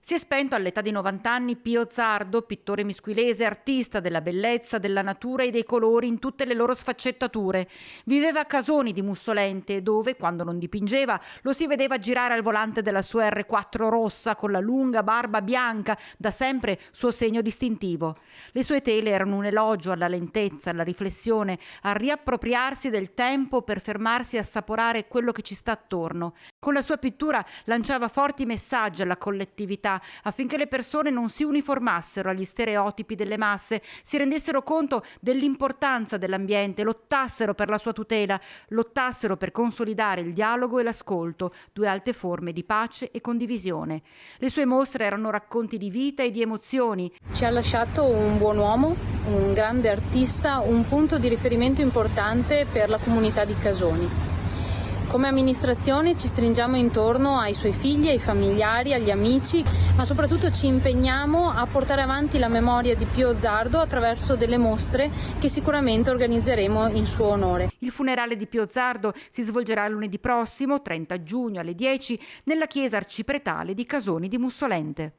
Si è spento all'età di 90 anni Pio Zardo, pittore miscuilese, artista della bellezza, della natura e dei colori in tutte le loro sfaccettature. Viveva a Casoni di Mussolente, dove, quando non dipingeva, lo si vedeva girare al volante della sua R4 rossa con la lunga barba bianca, da sempre suo segno distintivo. Le sue tele erano un elogio alla lentezza, alla riflessione, al riappropriarsi del tempo per fermarsi a assaporare quello che ci sta attorno. Con la sua pittura lanciava forti messaggi alla collettività, affinché le persone non si uniformassero agli stereotipi delle masse, si rendessero conto dell'importanza dell'ambiente, lottassero per la sua tutela, lottassero per consolidare il dialogo e l'ascolto, due alte forme di pace e condivisione. Le sue mostre erano racconti di vita e di emozioni. Ci ha lasciato un buon uomo, un grande artista, un punto di riferimento importante per la comunità di Casoni. Come amministrazione ci stringiamo intorno ai suoi figli, ai familiari, agli amici, ma soprattutto ci impegniamo a portare avanti la memoria di Pio Zardo attraverso delle mostre che sicuramente organizzeremo in suo onore. Il funerale di Pio Zardo si svolgerà lunedì prossimo, 30 giugno alle 10, nella chiesa arcipretale di Casoni di Mussolente.